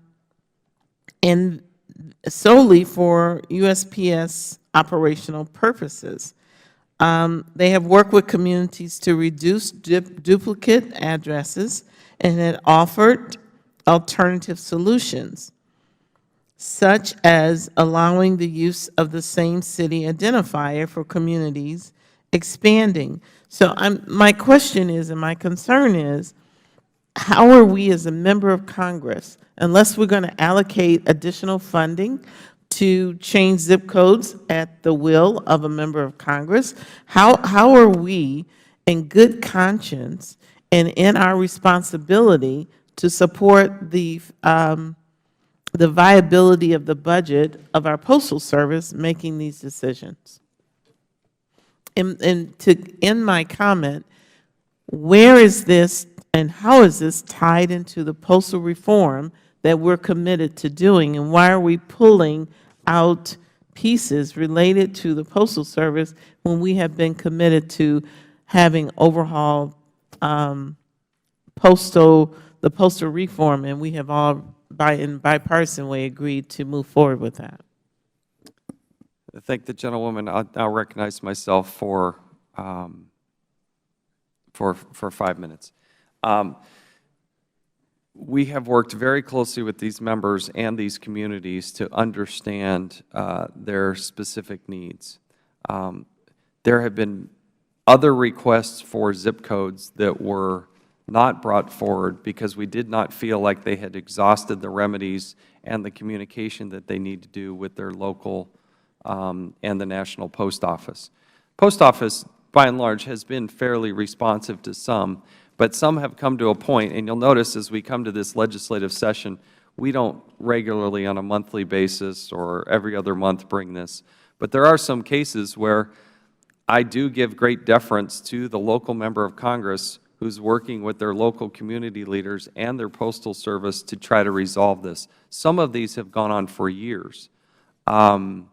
solely for USPS operational purposes. They have worked with communities to reduce duplicate addresses and had offered alternative solutions, such as allowing the use of the same city identifier for communities expanding. So my question is, and my concern is, how are we as a member of Congress, unless we're going to allocate additional funding to change zip codes at the will of a member of Congress, how are we in good conscience and in our responsibility to support the viability of the budget of our Postal Service making these decisions? And to end my comment, where is this and how is this tied into the postal reform that we're committed to doing, and why are we pulling out pieces related to the Postal Service when we have been committed to having overhaul the postal reform, and we have all in bipartisan way agreed to move forward with that? I thank the gentlewoman. I'll recognize myself for 5 minutes. We have worked very closely with these members and these communities to understand their specific needs. There have been other requests for zip codes that were not brought forward because we did not feel like they had exhausted the remedies and the communication that they need to do with their local and the National Post Office. Post Office, by and large, has been fairly responsive to some, but some have come to a point, and you'll notice as we come to this legislative session, we don't regularly on a monthly basis or every other month bring this. But there are some cases where I do give great deference to the local member of Congress who's working with their local community leaders and their Postal Service to try to resolve this. Some of these have gone on for years. In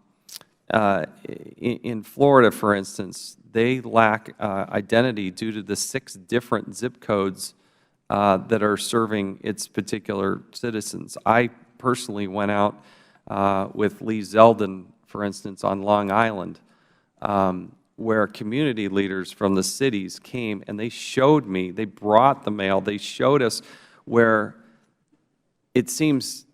Florida, for instance, they lack identity due to the 6 different zip codes that are serving its particular citizens. I personally went out with Lee Zeldin, for instance, on Long Island, where community leaders from the cities came and they showed me, they brought the mail, they showed us where it seems,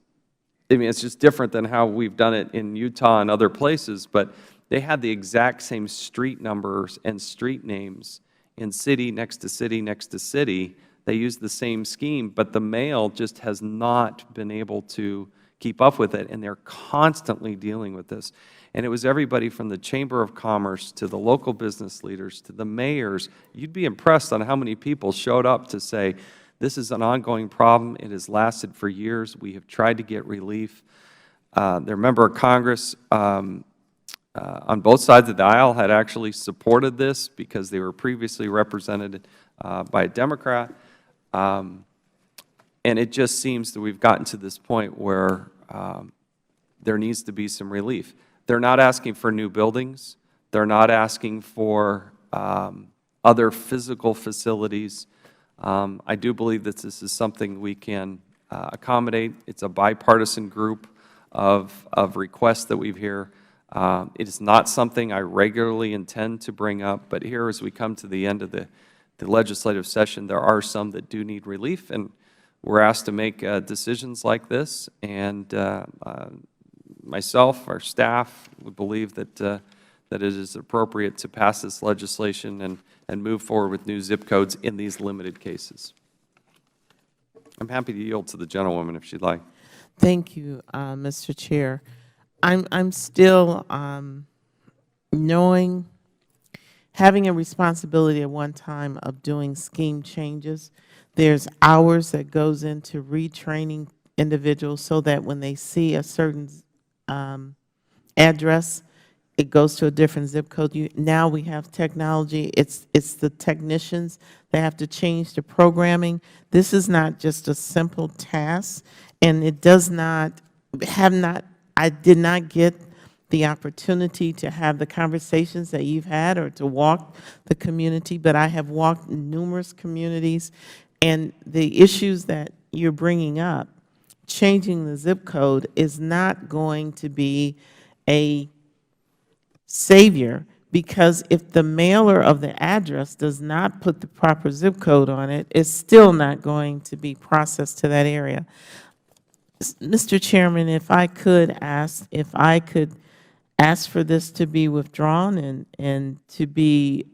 I mean, it's just different than how we've done it in Utah and other places, but they had the exact same street numbers and street names in city next to city next to city. They used the same scheme, but the mail just has not been able to keep up with it, and they're constantly dealing with this. And it was everybody from the Chamber of Commerce to the local business leaders to the mayors. You'd be impressed on how many people showed up to say, this is an ongoing problem. It has lasted for years. We have tried to get relief. Their member of Congress on both sides of the aisle had actually supported this because they were previously represented by a Democrat. And it just seems that we've gotten to this point where there needs to be some relief. They're not asking for new buildings. They're not asking for other physical facilities. I do believe that this is something we can accommodate. It's a bipartisan group of requests that we've here. It is not something I regularly intend to bring up, but here as we come to the end of the legislative session, there are some that do need relief, and we're asked to make decisions like this. And myself, our staff, we believe that that it is appropriate to pass this legislation and move forward with new zip codes in these limited cases. I'm happy to yield to the gentlewoman if she'd like. Thank you, Mr. Chair. I'm still having a responsibility at one time of doing scheme changes. There's hours that goes into retraining individuals so that when they see a certain address, it goes to a different zip code. Now we have technology. It's the technicians that have to change the programming. This is not just a simple task, and it does not I did not get the opportunity to have the conversations that you've had or to walk the community, but I have walked numerous communities, and the issues that you're bringing up, changing the zip code is not going to be a savior, because if the mailer of the address does not put the proper zip code on it, it's still not going to be processed to that area. Mr. Chairman, if I could ask for this to be withdrawn and to be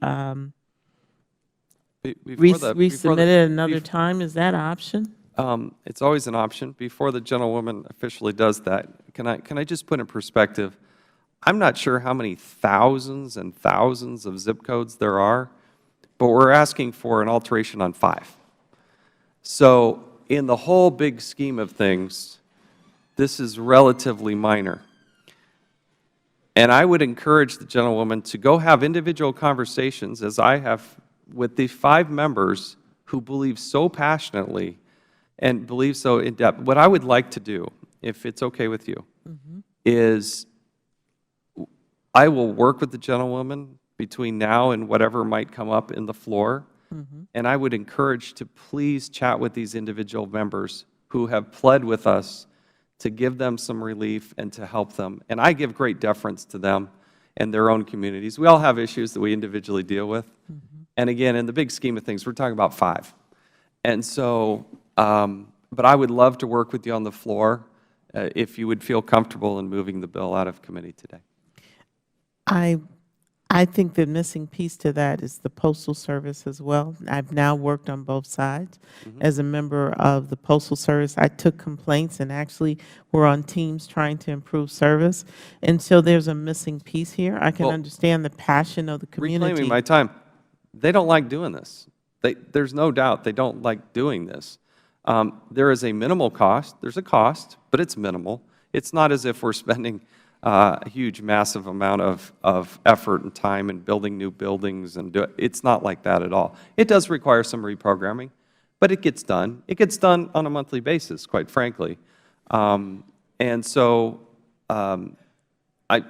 resubmitted at another time, is that an option? It's always an option. Before the gentlewoman officially does that, can I just put in perspective, I'm not sure how many thousands and thousands of zip codes there are, but we're asking for an alteration on 5. So in the whole big scheme of things, this is relatively minor. And I would encourage the gentlewoman to go have individual conversations, as I have with the 5 members who believe so passionately and believe so in depth. What I would like to do, if it's okay with you, is I will work with the gentlewoman between now and whatever might come up in the floor, and I would encourage to please chat with these individual members who have pled with us to give them some relief and to help them. And I give great deference to them and their own communities. We all have issues that we individually deal with. And again, in the big scheme of things, we're talking about 5. And so, but I would love to work with you on the floor if you would feel comfortable in moving the bill out of committee today. I think the missing piece to that is the Postal Service as well. I've now worked on both sides. As a member of the Postal Service, I took complaints and actually were on teams trying to improve service. And so there's a missing piece here. I can understand the passion of the community. Reclaiming my time. They don't like doing this. There's no doubt they don't like doing this. There is a minimal cost. There's a cost, but it's minimal. It's not as if we're spending a huge, massive amount of effort and time in building new buildings, and it's not like that at all. It does require some reprogramming, but it gets done. It gets done on a monthly basis, quite frankly. And so I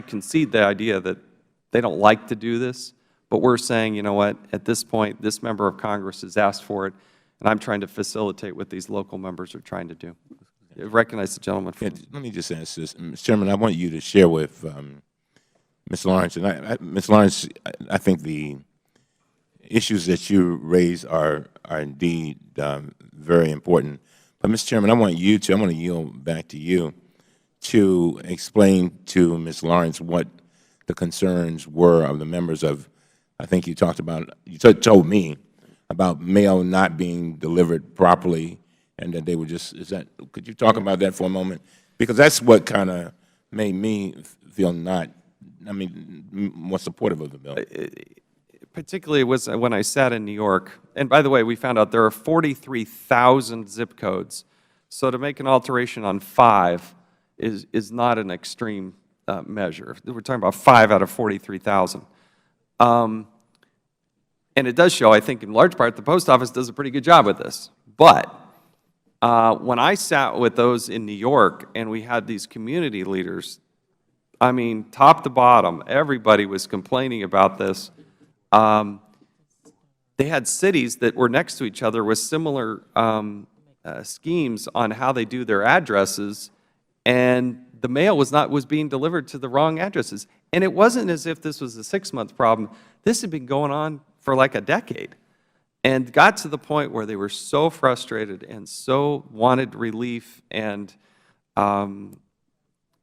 concede the idea that they don't like to do this, but we're saying, you know what, at this point, this member of Congress has asked for it, and I'm trying to facilitate what these local members are trying to do. I recognize the gentleman. Let me just ask this. Mr. Chairman, I want you to share with Ms. Lawrence, and Ms. Lawrence, I think the issues that you raise are indeed very important. But, Mr. Chairman, I want to yield back to you to explain to Ms. Lawrence what the concerns were of the members of, I think you talked about, you told me about mail not being delivered properly, and that they were just, could you talk about that for a moment? Because that's what kind of made me feel more supportive of the bill. Particularly was when I sat in New York. And by the way, we found out there are 43,000 zip codes. So to make an alteration on 5 is not an extreme measure. We're talking about 5 out of 43,000. And it does show, I think, in large part, the Post Office does a pretty good job with this. But when I sat with those in New York and we had these community leaders, I mean, top to bottom, everybody was complaining about this. They had cities that were next to each other with similar schemes on how they do their addresses, and the mail was being delivered to the wrong addresses. And it wasn't as if this was a 6-month problem. This had been going on for like a decade. and got to the point where they were so frustrated and so wanted relief, and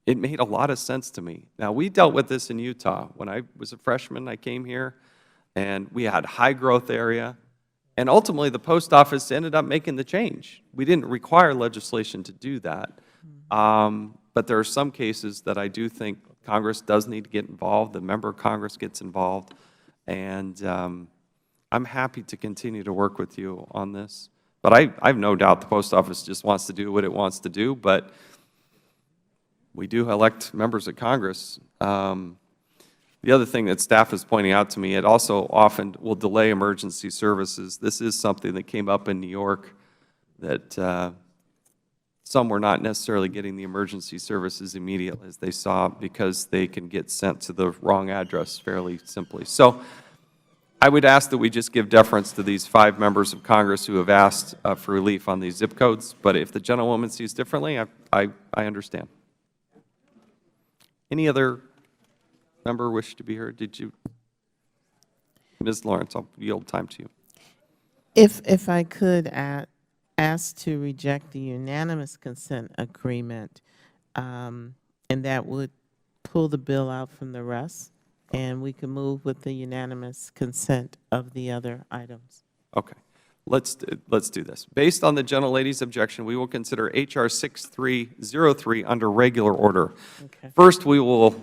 it made a lot of sense to me. Now, we dealt with this in Utah. When I was a freshman, I came here, and we had high-growth area, and ultimately, the post office ended up making the change. We didn't require legislation to do that, but there are some cases that I do think Congress does need to get involved, the member of Congress gets involved, and I'm happy to continue to work with you on this. But I have no doubt the post office just wants to do what it wants to do, but we do elect members of Congress. The other thing that staff is pointing out to me, it also often will delay emergency services. This is something that came up in New York, that some were not necessarily getting the emergency services immediately as they saw, because they can get sent to the wrong address fairly simply. So I would ask that we just give deference to these 5 members of Congress who have asked for relief on these zip codes. But if the gentlewoman sees differently, I understand. Any other member wish to be heard? Did you? Ms. Lawrence, I'll yield time to you. If I could ask to reject the unanimous consent agreement, and that would pull the bill out from the rest, and we can move with the unanimous consent of the other items. Okay. Let's do this. Based on the gentlelady's objection, we will consider H.R. 6303 under regular order. Okay. First, we will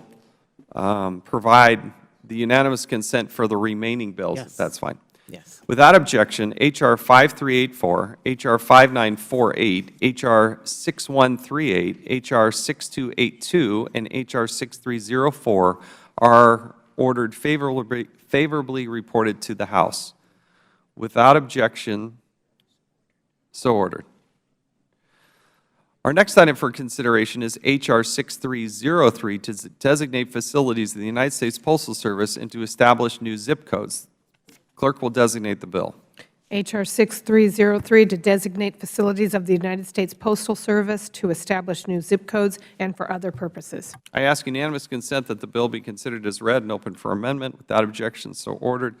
provide the unanimous consent for the remaining bills, if Yes. that's fine. Yes. Without objection, H.R. 5384, H.R. 5948, H.R. 6138, H.R. 6282, and H.R. 6304 are ordered favorably reported to the House. Without objection, so ordered. Our next item for consideration is H.R. 6303 to designate facilities of the United States Postal Service and to establish new zip codes. Clerk will designate the bill. H.R. 6303 to designate facilities of the United States Postal Service to establish new zip codes and for other purposes. I ask unanimous consent that the bill be considered as read and open for amendment. Without objection, so ordered.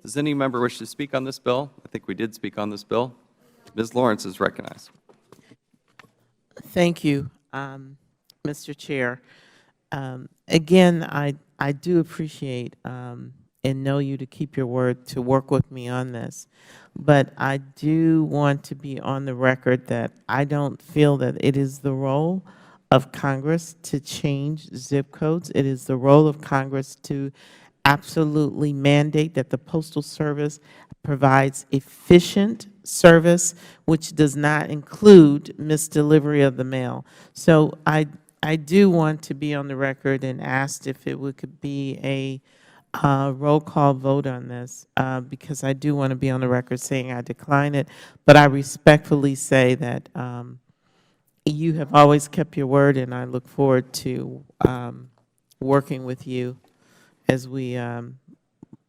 Does any member wish to speak on this bill? I think we did speak on this bill. Ms. Lawrence is recognized. Thank you, Mr. Chair. Again, I do appreciate and know you to keep your word to work with me on this, but I do want to be on the record that I don't feel that it is the role of Congress to change zip codes. It is the role of Congress to absolutely mandate that the Postal Service provides efficient service, which does not include misdelivery of the mail. So I do want to be on the record and asked if it could be a roll call vote on this, because I do want to be on the record saying I decline it, but I respectfully say that you have always kept your word, and I look forward to working with you as we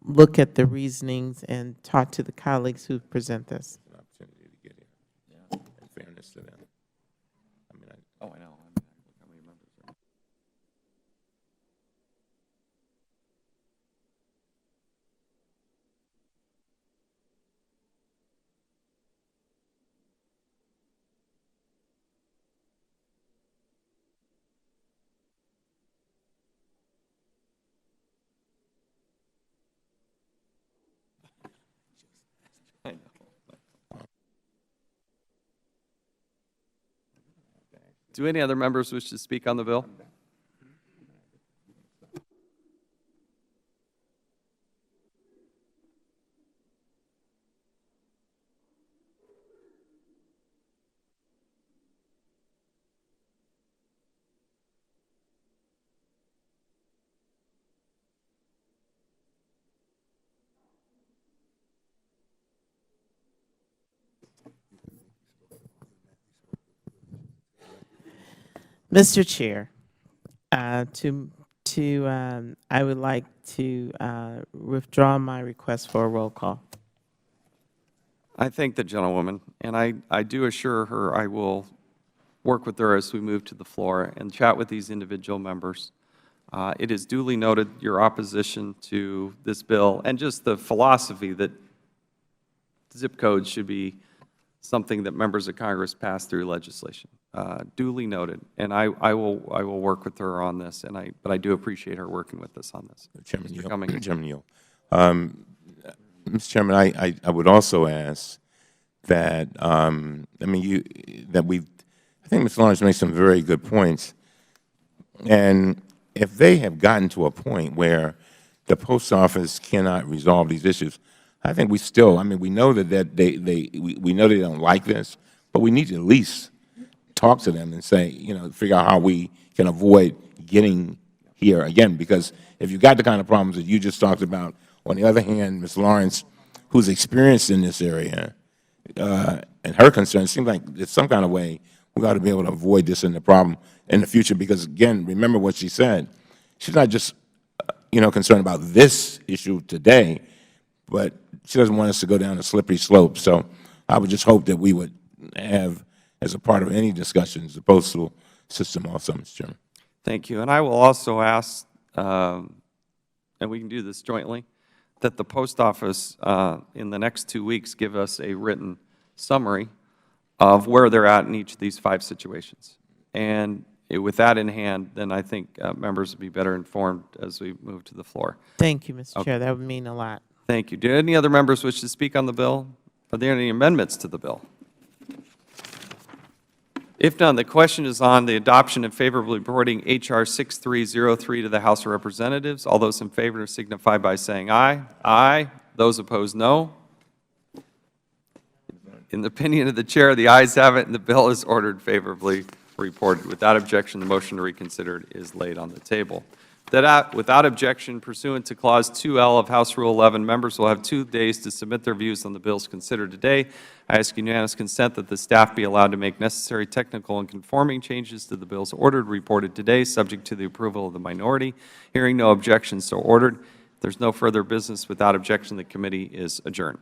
look at the reasonings and talk to the colleagues who present this. An opportunity to get here. In fairness to them. I mean, Oh, I know. How many members are? I know. Do any other members wish to speak on the bill? Mr. Chair, I would like to withdraw my request for a roll call. I thank the gentlewoman, and I do assure her I will work with her as we move to the floor and chat with these individual members. It is duly noted your opposition to this bill and just the philosophy that zip codes should be something that members of Congress pass through legislation. Duly noted, and I will work with her on this, but I do appreciate her working with us on this. Chairman Mr. Neal. Cummings. Chairman Neal. Mr. Chairman, I would also ask that, I think Ms. Lawrence made some very good points. And if they have gotten to a point where the post office cannot resolve these issues, I think we still, we know that we know they don't like this, but we need to at least talk to them and say, figure out how we can avoid getting here again. Because if you got the kind of problems that you just talked about, on the other hand, Ms. Lawrence, who's experienced in this area, and her concerns, seems like there's some kind of way we ought to be able to avoid this in the problem in the future. Because again, remember what she said. She's not just, concerned about this issue today, but she doesn't want us to go down a slippery slope. So I would just hope that we would have, as a part of any discussions, the postal system also, Mr. Chairman. Thank you. And I will also ask, and we can do this jointly, that the post office in the next 2 weeks give us a written summary of where they're at in each of these 5 situations. And with that in hand, then I think members will be better informed as we move to the floor. Thank you, Mr. Chair. That would mean a lot. Thank you. Do any other members wish to speak on the bill? Are there any amendments to the bill? If none, the question is on the adoption and favorably reporting H.R. 6303 to the House of Representatives. All those in favor signify by saying aye. Aye. Those opposed, no. In the opinion of the Chair, the ayes have it, and the bill is ordered favorably reported. Without objection, the motion to reconsider is laid on the table. Without objection, pursuant to Clause 2L of House Rule 11, members will have 2 days to submit their views on the bills considered today. I ask unanimous consent that the staff be allowed to make necessary technical and conforming changes to the bills ordered reported today, subject to the approval of the minority. Hearing no objections, so ordered. If there's no further business without objection, the committee is adjourned.